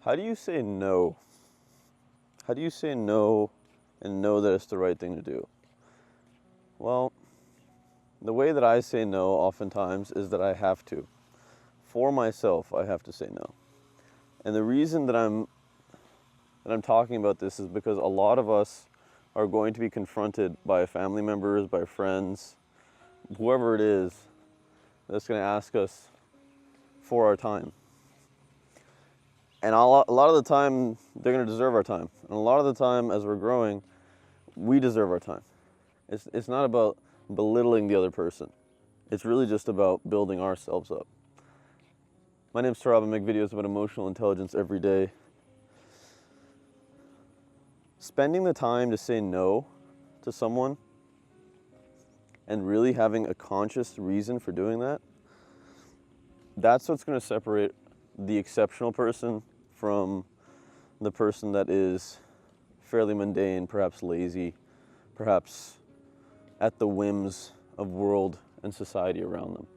How do you say no? How do you say no and know that it's the right thing to do? Well, the way that I say no oftentimes is that I have to. For myself, I have to say no. And the reason that I'm talking about this is because a lot of us are going to be confronted by family members, by friends, whoever it is that's going to ask us for our time. And a lot of the time, they're going to deserve our time. And a lot of the time, as we're growing, we deserve our time. It's not about belittling the other person. It's really just about building ourselves up. My name's Tarab. I make videos about emotional intelligence every day. Spending the time to say no to someone and really having a conscious reason for doing that, that's what's going to separate the exceptional person from the person that is fairly mundane, perhaps lazy, perhaps at the whims of world and society around them.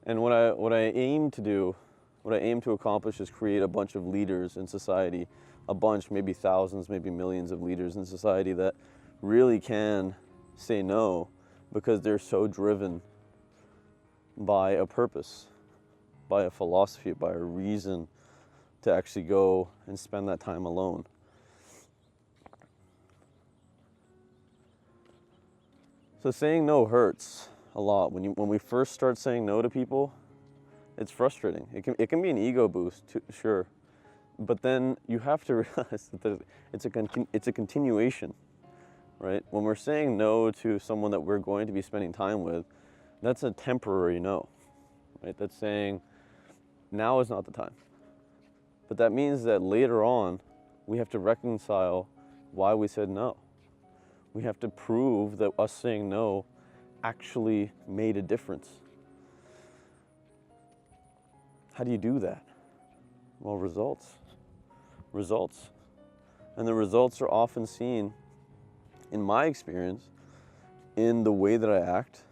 And what I aim to do, what I aim to accomplish is create a bunch of leaders in society, a bunch, maybe thousands, maybe millions of leaders in society that really can say no because they're so driven by a purpose, by a philosophy, by a reason to actually go and spend that time alone. So saying no hurts a lot. When we first start saying no to people, it's frustrating. It can be an ego boost, sure, but then you have to realize that it's a continuation, right? When we're saying no to someone that we're going to be spending time with, that's a temporary no, right? That's saying now is not the time. But that means that later on, we have to reconcile why we said no. We have to prove that us saying no actually made a difference. How do you do that? Well, results. Results. And the results are often seen, in my experience, in the way that I act,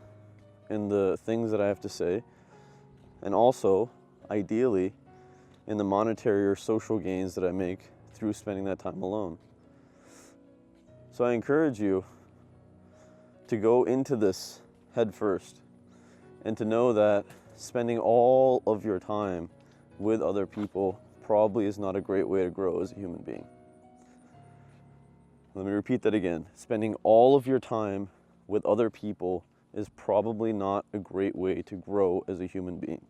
in the things that I have to say, and also, ideally, in the monetary or social gains that I make through spending that time alone. So I encourage you to go into this head first and to know that spending all of your time with other people probably is not a great way to grow as a human being. Let me repeat that again. Spending all of your time with other people is probably not a great way to grow as a human being.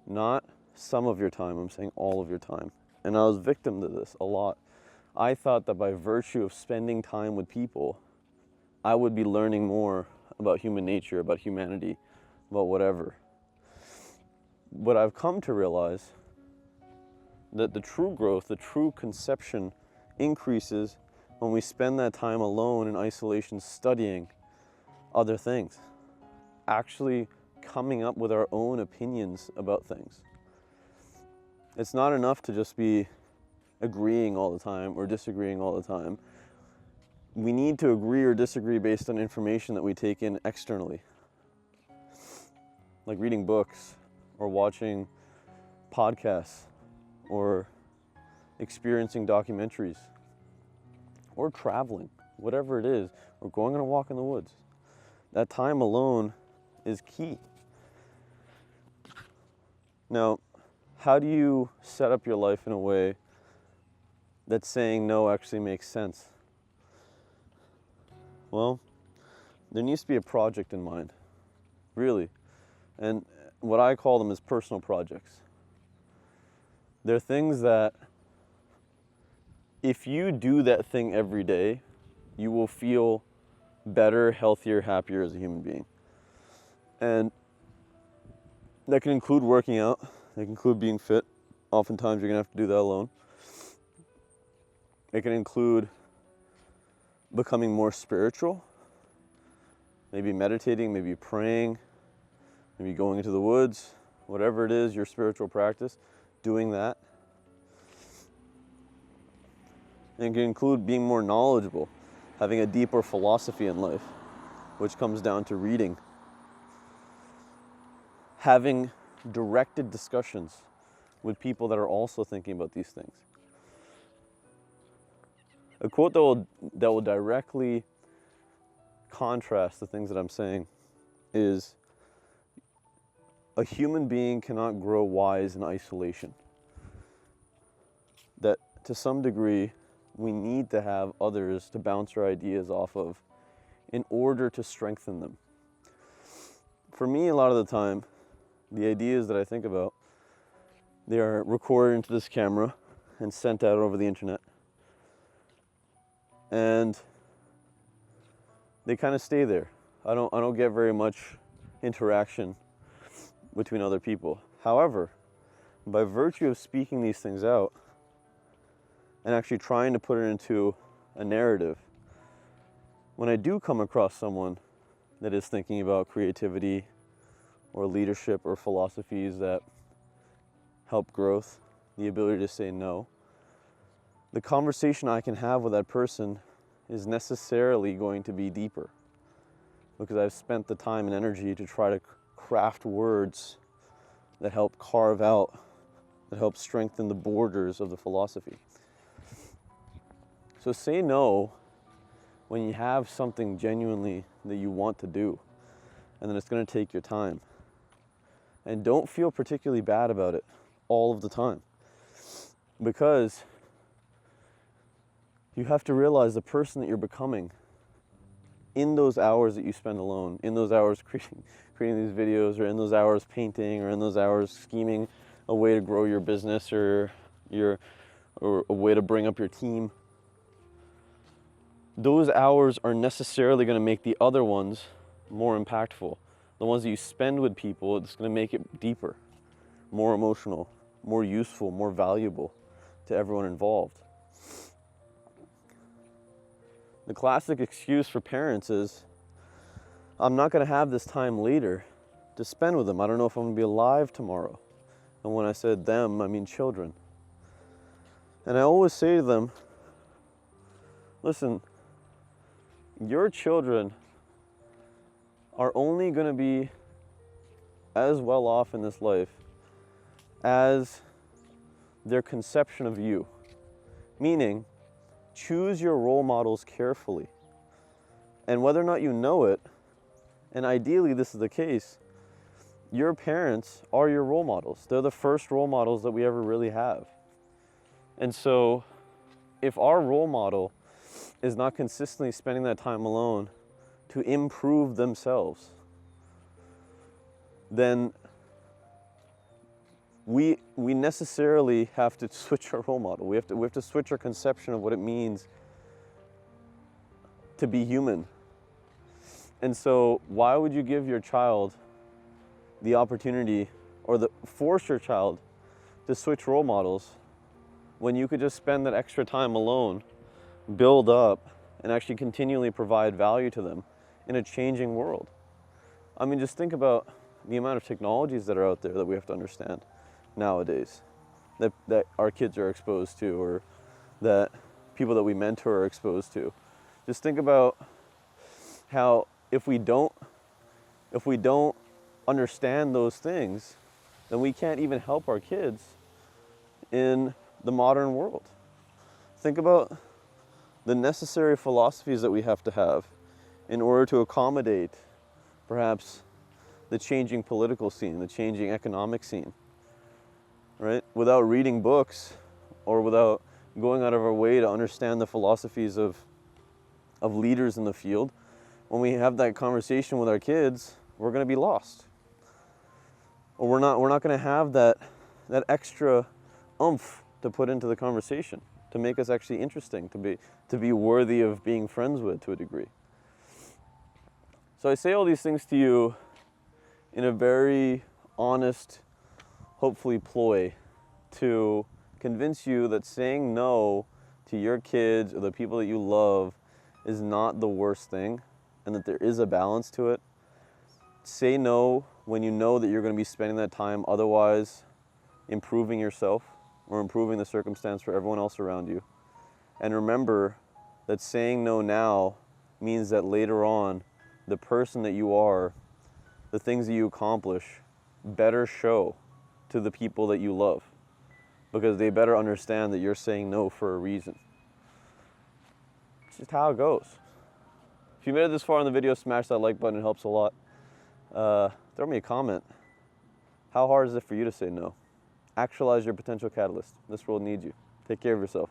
Not some of your time, I'm saying all of your time. And I was victim to this a lot. I thought that by virtue of spending time with people, I would be learning more about human nature, about humanity, about whatever. But I've come to realize that the true growth, the true conception increases when we spend that time alone in isolation studying other things, actually coming up with our own opinions about things. It's not enough to just be agreeing all the time or disagreeing all the time. We need to agree or disagree based on information that we take in externally, like reading books or watching podcasts or experiencing documentaries or traveling, whatever it is, or going on a walk in the woods. That time alone is key. Now, how do you set up your life in a way that saying no actually makes sense? Well, there needs to be a project in mind, really. And what I call them is personal projects. They're things that if you do that thing every day, you will feel better, healthier, happier as a human being. And that can include working out, that can include being fit. Oftentimes you're gonna have to do that alone. It can include becoming more spiritual, maybe meditating, maybe praying, maybe going into the woods, whatever it is, your spiritual practice, doing that. And it can include being more knowledgeable, having a deeper philosophy in life, which comes down to reading, having directed discussions with people that are also thinking about these things. A quote that will directly contrast the things that I'm saying is, a human being cannot grow wise in isolation. That to some degree, we need to have others to bounce our ideas off of in order to strengthen them. For me, a lot of the time, the ideas that I think about, they are recorded into this camera and sent out over the internet. And they kind of stay there. I don't get very much interaction between other people. However, by virtue of speaking these things out and actually trying to put it into a narrative, when I do come across someone that is thinking about creativity or leadership or philosophies that help growth, the ability to say no, the conversation I can have with that person is necessarily going to be deeper, because I've spent the time and energy to try to craft words that help carve out, that help strengthen the borders of the philosophy. So say no when you have something genuinely that you want to do, and then it's going to take your time. And don't feel particularly bad about it all of the time, because you have to realize the person that you're becoming in those hours that you spend alone, in those hours creating these videos, or in those hours painting, or in those hours scheming a way to grow your business, or a way to bring up your team. Those hours are necessarily going to make the other ones more impactful. The ones that you spend with people, it's going to make it deeper, more emotional, more useful, more valuable to everyone involved. The classic excuse for parents is, I'm not going to have this time later to spend with them. I don't know if I'm going to be alive tomorrow. And when I said them, I mean children. And I always say to them, listen, your children are only going to be as well off in this life as their conception of you. Meaning, choose your role models carefully. And whether or not you know it, and ideally this is the case, your parents are your role models. They're the first role models that we ever really have. And so if our role model is not consistently spending that time alone to improve themselves, then we necessarily have to switch our role model. We have to switch our conception of what it means to be human. And so why would you give your child the opportunity, or force your child to switch role models, when you could just spend that extra time alone, build up, and actually continually provide value to them in a changing world? I mean, just think about the amount of technologies that are out there that we have to understand nowadays, that our kids are exposed to, or that people that we mentor are exposed to. Just think about how if we don't understand those things, then we can't even help our kids in the modern world. Think about the necessary philosophies that we have to have in order to accommodate perhaps the changing political scene, the changing economic scene, right? Without reading books, or without going out of our way to understand the philosophies of leaders in the field, when we have that conversation with our kids, we're going to be lost. Or we're not going to have that extra oomph to put into the conversation to make us actually interesting, to be worthy of being friends with to a degree. So I say all these things to you in a very honest, hopefully ploy, to convince you that saying no to your kids or the people that you love is not the worst thing, and that there is a balance to it. Say no when you know that you're going to be spending that time otherwise improving yourself or improving the circumstance for everyone else around you. And remember that saying no now means that later on, the person that you are, the things that you accomplish, better show to the people that you love. because they better understand that you're saying no for a reason. It's just how it goes. If you made it this far in the video, smash that like button, it helps a lot. Throw me a comment. How hard is it for you to say no? Actualize your potential catalyst. This world needs you. Take care of yourself.